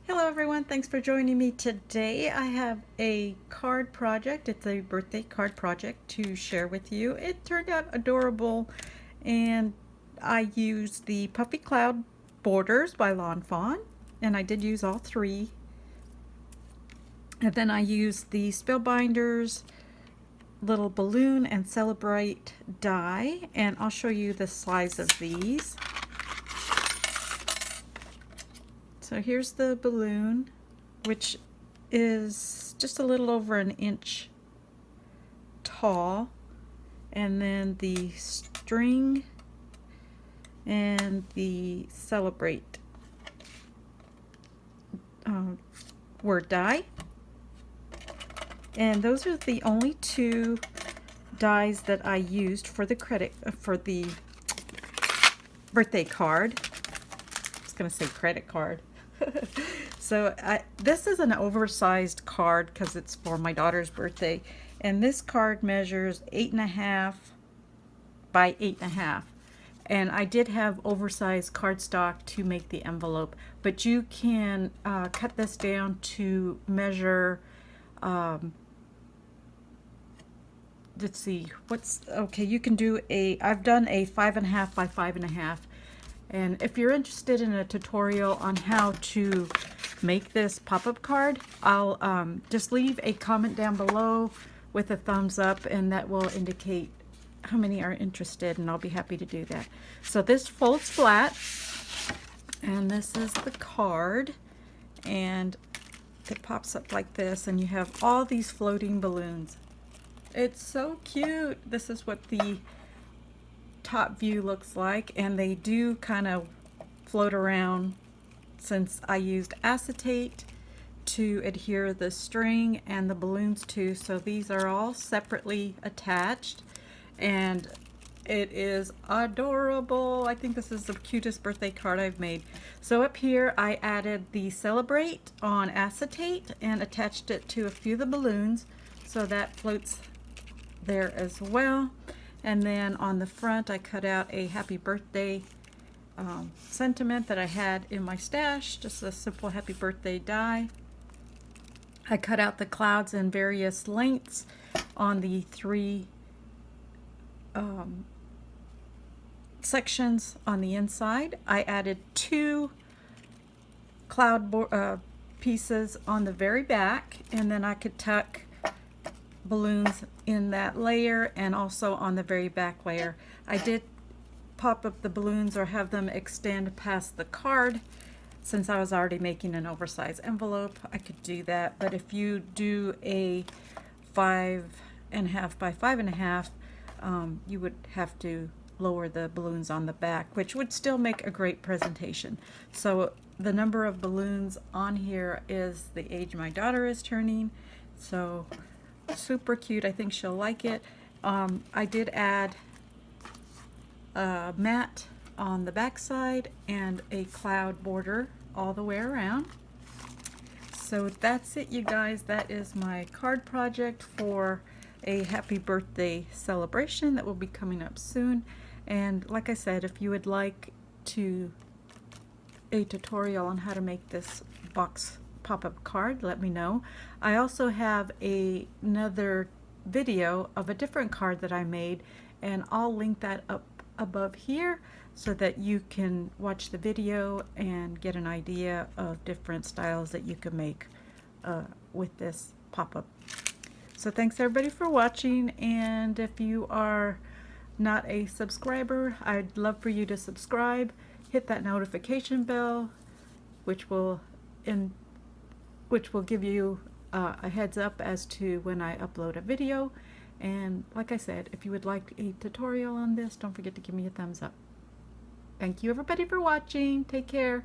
Hello everyone, thanks for joining me today. I have a card project. It's a birthday card project to share with you. It turned out adorable and I used the Puffy Cloud borders by Lawn Fawn, and I did use all three. And then I used the Spellbinders little balloon and celebrate die, and I'll show you the size of these. So here's the balloon, which is just a little over an inch tall, and then the string and the celebrate word die. And those are the only two dies that I used for the birthday card. I was gonna say credit card. So this is an oversized card because it's for my daughter's birthday, and this card measures 8.5 by 8.5. And I did have oversized cardstock to make the envelope, but you can cut this down to measure. Let's see, okay, you can do I've done a 5.5 by 5.5. And if you're interested in a tutorial on how to make this pop-up card, I'll just leave a comment down below with a thumbs up, and that will indicate how many are interested, and I'll be happy to do that. So this folds flat, and this is the card, and it pops up like this, and you have all these floating balloons. It's so cute. This is what the top view looks like, and they do kind of float around since I used acetate to adhere the string and the balloons too. So these are all separately attached, and it is adorable. I think this is the cutest birthday card I've made. So up here I added the celebrate on acetate and attached it to a few of the balloons, so that floats there as well. And then on the front I cut out a happy birthday sentiment that I had in my stash, just a simple happy birthday die. I cut out the clouds in various lengths on the three sections on the inside. I added two cloud pieces on the very back, and then I could tuck balloons in that layer and also on the very back layer. I did pop up the balloons or have them extend past the card. Since I was already making an oversized envelope, I could do that. But if you do a 5.5 by 5.5, you would have to lower the balloons on the back, which would still make a great presentation. So the number of balloons on here is the age my daughter is turning. So super cute. I think she'll like it. I did add a mat on the back side and a cloud border all the way around. So that's it, you guys. That is my card project for a happy birthday celebration that will be coming up soon. And like I said, if you would like a tutorial on how to make this box pop-up card, let me know. I also have another video of a different card that I made, and I'll link that up above here so that you can watch the video and get an idea of different styles that you can make with this pop-up. So thanks everybody for watching, and if you are not a subscriber, I'd love for you to subscribe, hit that notification bell, which will give you a heads up as to when I upload a video. And like I said, if you would like a tutorial on this, don't forget to give me a thumbs up. Thank you everybody for watching. Take care.